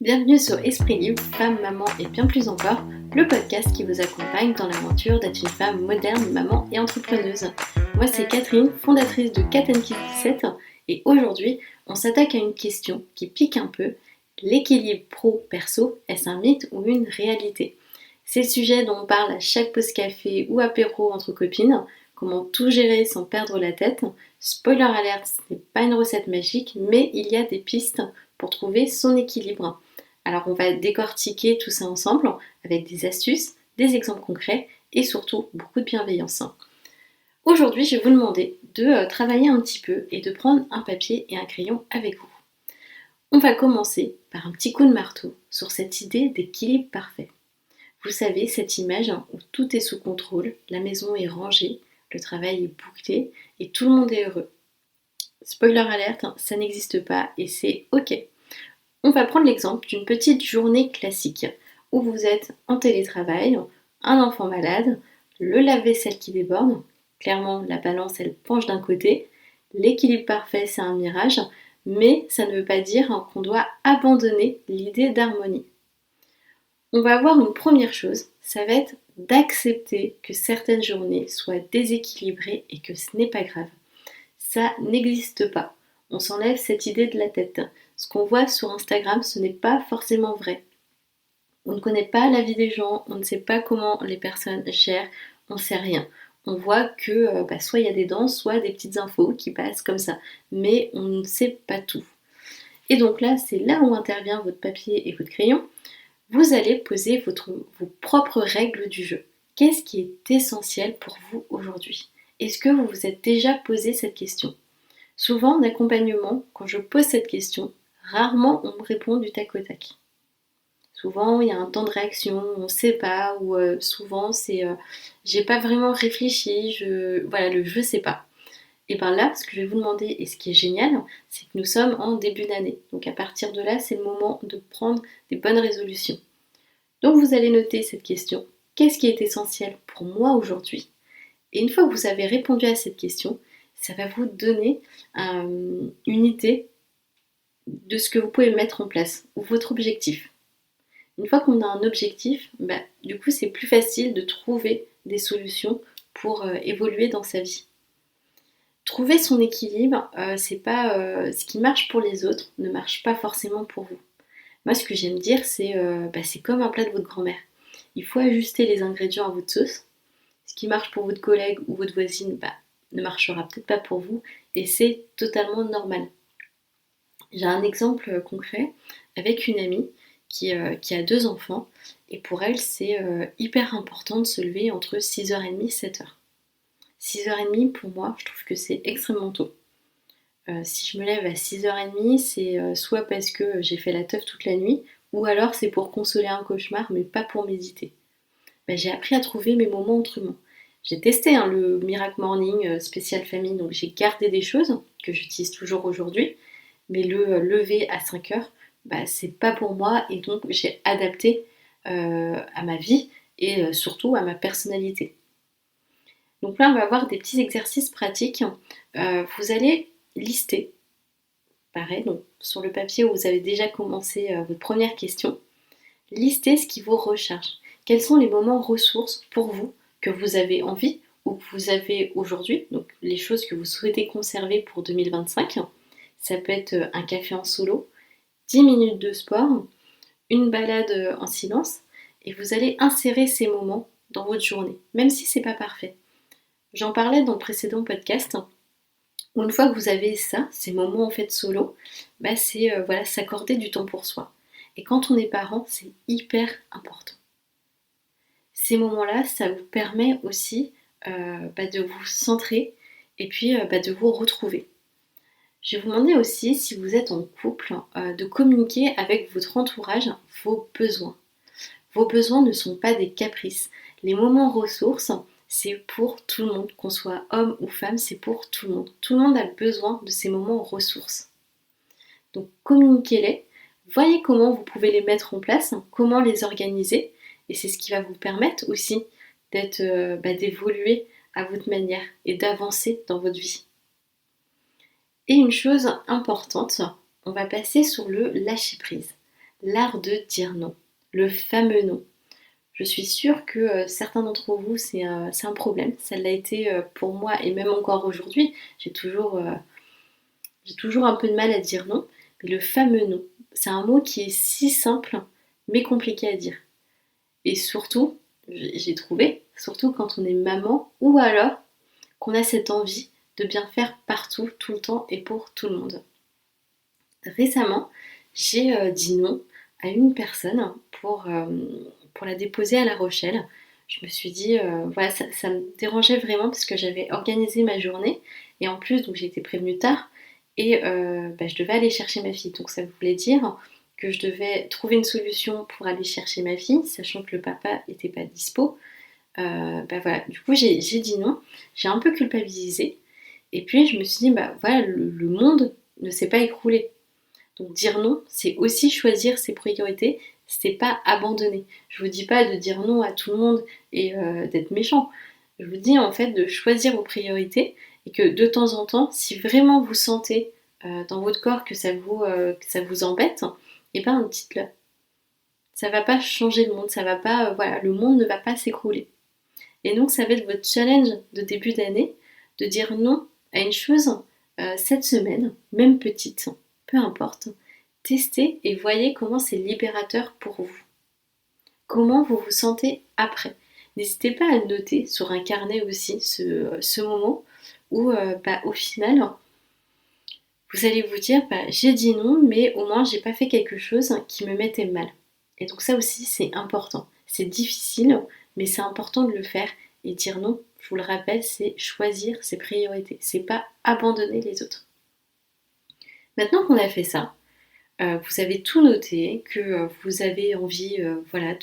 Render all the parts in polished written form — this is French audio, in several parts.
Bienvenue sur Esprit Libre, femme, maman et bien plus encore, le podcast qui vous accompagne dans l'aventure d'être une femme moderne, maman et entrepreneuse. Moi c'est Catherine, fondatrice de Cat Kids 17 et aujourd'hui on s'attaque à une question qui pique un peu. L'équilibre pro-perso, est-ce un mythe ou une réalité? C'est le sujet dont on parle à chaque pause café ou apéro entre copines. Comment tout gérer sans perdre la tête? Spoiler alert, ce n'est pas une recette magique, mais il y a des pistes pour trouver son équilibre. Alors on va décortiquer tout ça ensemble avec des astuces, des exemples concrets et surtout beaucoup de bienveillance. Aujourd'hui, je vais vous demander de travailler un petit peu et de prendre un papier et un crayon avec vous. On va commencer par un petit coup de marteau sur cette idée d'équilibre parfait. Vous savez, cette image où tout est sous contrôle, la maison est rangée, le travail est bouclé et tout le monde est heureux. Spoiler alerte, ça n'existe pas et c'est ok. On va prendre l'exemple d'une petite journée classique où vous êtes en télétravail, un enfant malade, le lave-vaisselle qui déborde, clairement la balance elle penche d'un côté, l'équilibre parfait c'est un mirage, mais ça ne veut pas dire qu'on doit abandonner l'idée d'harmonie. On va voir une première chose, ça va être d'accepter que certaines journées soient déséquilibrées et que ce n'est pas grave. Ça n'existe pas. On s'enlève cette idée de la tête. Ce qu'on voit sur Instagram, ce n'est pas forcément vrai. On ne connaît pas la vie des gens, on ne sait pas comment les personnes gèrent, on ne sait rien. On voit que soit il y a des danses, soit des petites infos qui passent comme ça, mais on ne sait pas tout. Et donc là, c'est là où intervient votre papier et votre crayon. Vous allez poser vos propres règles du jeu. Qu'est-ce qui est essentiel pour vous aujourd'hui? Est-ce que vous vous êtes déjà posé cette question? Souvent, en accompagnement, quand je pose cette question, rarement on me répond du tac au tac. Souvent, il y a un temps de réaction, on ne sait pas, ou souvent c'est j'ai pas vraiment réfléchi, le je sais pas. Et par là, ce que je vais vous demander, et ce qui est génial, c'est que nous sommes en début d'année. Donc à partir de là, c'est le moment de prendre des bonnes résolutions. Donc vous allez noter cette question. Qu'est-ce qui est essentiel pour moi aujourd'hui? Et une fois que vous avez répondu à cette question, ça va vous donner une idée de ce que vous pouvez mettre en place, ou votre objectif. Une fois qu'on a un objectif, du coup c'est plus facile de trouver des solutions pour évoluer dans sa vie. Trouver son équilibre, c'est pas ce qui marche pour les autres ne marche pas forcément pour vous. Moi ce que j'aime dire c'est comme un plat de votre grand-mère. Il faut ajuster les ingrédients à votre sauce. Ce qui marche pour votre collègue ou votre voisine ne marchera peut-être pas pour vous et c'est totalement normal. J'ai un exemple concret avec une amie qui a 2 enfants et pour elle c'est hyper important de se lever entre 6h30 et 7h. 6h30 pour moi je trouve que c'est extrêmement tôt. Si je me lève à 6h30 c'est soit parce que j'ai fait la teuf toute la nuit ou alors c'est pour consoler un cauchemar mais pas pour méditer. J'ai appris à trouver mes moments entre humains. J'ai testé le Miracle Morning spécial famille, donc j'ai gardé des choses que j'utilise toujours aujourd'hui, mais le lever à 5h, c'est pas pour moi et donc j'ai adapté à ma vie et surtout à ma personnalité. Donc là, on va avoir des petits exercices pratiques. Vous allez lister, pareil, donc sur le papier où vous avez déjà commencé votre première question, listez ce qui vous recharge. Quels sont les moments ressources pour vous que vous avez envie ou que vous avez aujourd'hui, donc les choses que vous souhaitez conserver pour 2025. Ça peut être un café en solo, 10 minutes de sport, une balade en silence, et vous allez insérer ces moments dans votre journée, même si c'est pas parfait. J'en parlais dans le précédent podcast, où une fois que vous avez ça, ces moments en fait solo, c'est s'accorder du temps pour soi. Et quand on est parent, c'est hyper important. Ces moments-là, ça vous permet aussi de vous centrer et puis de vous retrouver. Je vais vous demander aussi, si vous êtes en couple, de communiquer avec votre entourage vos besoins. Vos besoins ne sont pas des caprices. Les moments ressources, c'est pour tout le monde, qu'on soit homme ou femme, c'est pour tout le monde. Tout le monde a besoin de ces moments ressources. Donc communiquez-les, voyez comment vous pouvez les mettre en place, comment les organiser, et c'est ce qui va vous permettre aussi d'évoluer à votre manière et d'avancer dans votre vie. Et une chose importante, on va passer sur le lâcher prise. l'art de dire non, le fameux non. Je suis sûre que certains d'entre vous, c'est un problème. Ça l'a été pour moi et même encore aujourd'hui. J'ai toujours un peu de mal à dire non. Mais le fameux non, c'est un mot qui est si simple mais compliqué à dire. Et surtout, j'ai trouvé, surtout quand on est maman ou alors qu'on a cette envie de bien faire partout, tout le temps et pour tout le monde. Récemment, j'ai dit non à une personne pour la déposer à La Rochelle. Je me suis dit, voilà, ça me dérangeait vraiment parce que j'avais organisé ma journée et en plus, donc j'ai été prévenue tard et je devais aller chercher ma fille. Donc ça voulait dire que je devais trouver une solution pour aller chercher ma fille, sachant que le papa n'était pas dispo. Voilà, du coup j'ai dit non, j'ai un peu culpabilisé et puis je me suis dit, voilà, le monde ne s'est pas écroulé. Donc dire non, c'est aussi choisir ses priorités, c'est pas abandonner. Je vous dis pas de dire non à tout le monde et d'être méchant. Je vous dis en fait de choisir vos priorités et que de temps en temps, si vraiment vous sentez dans votre corps que ça vous embête, et ben dites-le. Ça va pas changer le monde, ça va pas, voilà, le monde ne va pas s'écrouler. Et donc ça va être votre challenge de début d'année de dire non à une chose cette semaine, même petite, peu importe. Testez et voyez comment c'est libérateur pour vous. Comment vous vous sentez après. N'hésitez pas à noter sur un carnet aussi ce moment où au final vous allez vous dire j'ai dit non mais au moins j'ai pas fait quelque chose qui me mettait mal. Et donc ça aussi c'est important. C'est difficile mais c'est important de le faire et dire non, je vous le rappelle, c'est choisir ses priorités, c'est pas abandonner les autres. Maintenant qu'on a fait ça, vous avez tout noté, que vous avez envie voilà,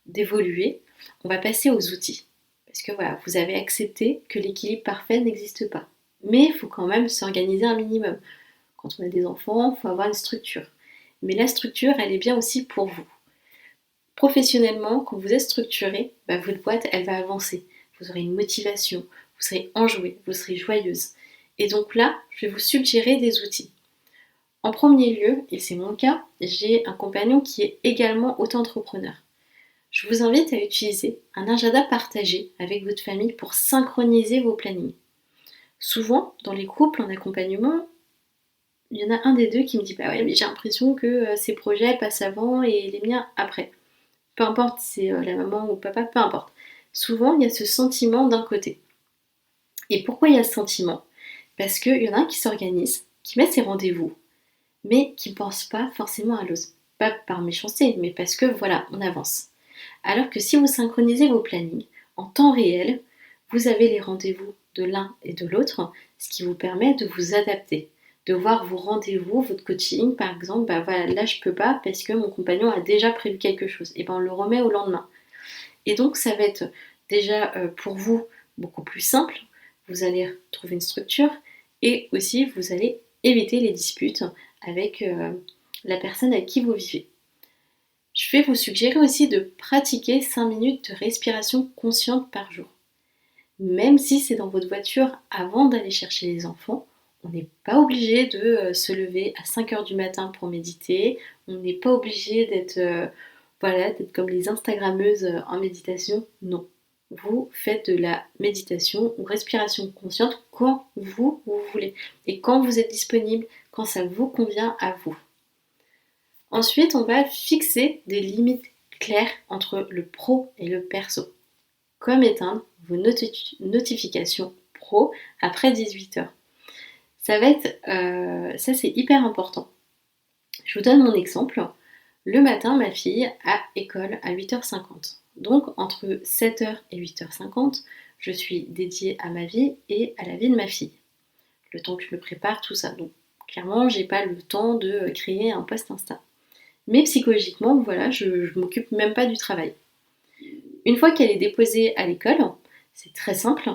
d'évoluer, on va passer aux outils. Parce que voilà, vous avez accepté que l'équilibre parfait n'existe pas. Mais il faut quand même s'organiser un minimum. Quand on a des enfants, il faut avoir une structure. Mais la structure, elle est bien aussi pour vous. Professionnellement, quand vous êtes structuré, votre boîte, elle va avancer. Vous aurez une motivation, vous serez enjouée, vous serez joyeuse. Et donc là, je vais vous suggérer des outils. En premier lieu, et c'est mon cas, j'ai un compagnon qui est également auto-entrepreneur. Je vous invite à utiliser un agenda partagé avec votre famille pour synchroniser vos plannings. Souvent, dans les couples en accompagnement, il y en a un des deux qui me dit ouais, mais j'ai l'impression que ces projets passent avant et les miens après. Peu importe si c'est la maman ou le papa, peu importe. Souvent, il y a ce sentiment d'un côté. Et pourquoi il y a ce sentiment? Parce qu'il y en a un qui s'organise, qui met ses rendez-vous, mais qui ne pense pas forcément à l'autre. Pas par méchanceté, mais parce que voilà, on avance. Alors que si vous synchronisez vos plannings en temps réel, vous avez les rendez-vous de l'un et de l'autre, ce qui vous permet de vous adapter, de voir vos rendez-vous, votre coaching, par exemple, voilà, là je peux pas parce que mon compagnon a déjà prévu quelque chose, et on le remet au lendemain. Et donc ça va être déjà pour vous beaucoup plus simple, vous allez trouver une structure et aussi vous allez éviter les disputes avec la personne avec qui vous vivez. Je vais vous suggérer aussi de pratiquer 5 minutes de respiration consciente par jour. Même si c'est dans votre voiture avant d'aller chercher les enfants, on n'est pas obligé de se lever à 5 heures du matin pour méditer, on n'est pas obligé d'être d'être comme les Instagrammeuses en méditation, non. Vous faites de la méditation ou respiration consciente quand vous voulez et quand vous êtes disponible, quand ça vous convient à vous. Ensuite, on va fixer des limites claires entre le pro et le perso. Comme éteindre vos notifications pro après 18h. Ça c'est hyper important. Je vous donne mon exemple. Le matin, ma fille a école à 8h50. Donc entre 7h et 8h50, je suis dédiée à ma vie et à la vie de ma fille. Le temps que je me prépare, tout ça. Donc clairement, j'ai pas le temps de créer un post Insta. Mais psychologiquement, voilà, je m'occupe même pas du travail. Une fois qu'elle est déposée à l'école, c'est très simple.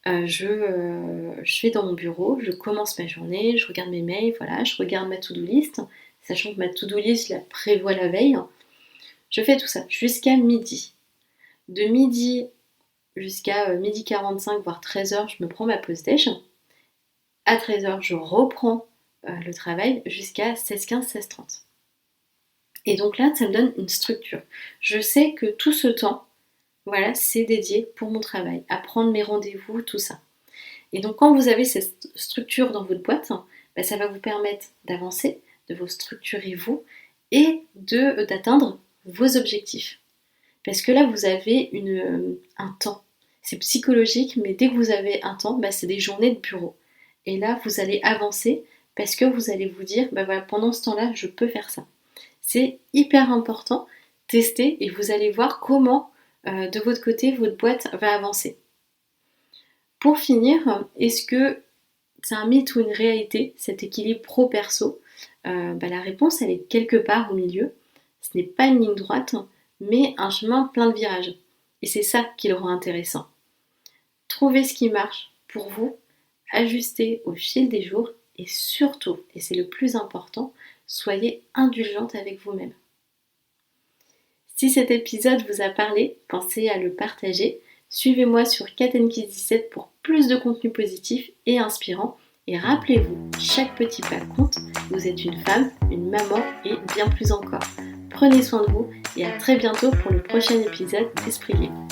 Je vais dans mon bureau, je commence ma journée, je regarde mes mails, voilà, je regarde ma to-do list, sachant que ma to-do list, je la prévois la veille. Je fais tout ça jusqu'à midi. De midi jusqu'à midi 45, voire 13h, je me prends ma pause déj. À 13h, je reprends le travail jusqu'à 16h15, 16h30. Et donc là, ça me donne une structure. Je sais que tout ce temps, voilà, c'est dédié pour mon travail, à prendre mes rendez-vous, tout ça. Et donc quand vous avez cette structure dans votre boîte, ça va vous permettre d'avancer, de vous structurer vous et d'atteindre vos objectifs. Parce que là, vous avez un temps. C'est psychologique, mais dès que vous avez un temps, c'est des journées de bureau. Et là, vous allez avancer parce que vous allez vous dire, voilà, pendant ce temps-là, je peux faire ça. C'est hyper important. Testez et vous allez voir comment, de votre côté, votre boîte va avancer. Pour finir, est-ce que c'est un mythe ou une réalité, cet équilibre pro-perso? La réponse, elle est quelque part au milieu. Ce n'est pas une ligne droite, mais un chemin plein de virages. Et c'est ça qui le rend intéressant. Trouvez ce qui marche pour vous, ajustez au fil des jours et surtout, et c'est le plus important, soyez indulgente avec vous-même. Si cet épisode vous a parlé, pensez à le partager. Suivez-moi sur KatandKids17 pour plus de contenu positif et inspirant. Et rappelez-vous, chaque petit pas compte. Vous êtes une femme, une maman et bien plus encore. Prenez soin de vous et à très bientôt pour le prochain épisode d'Esprit Libre.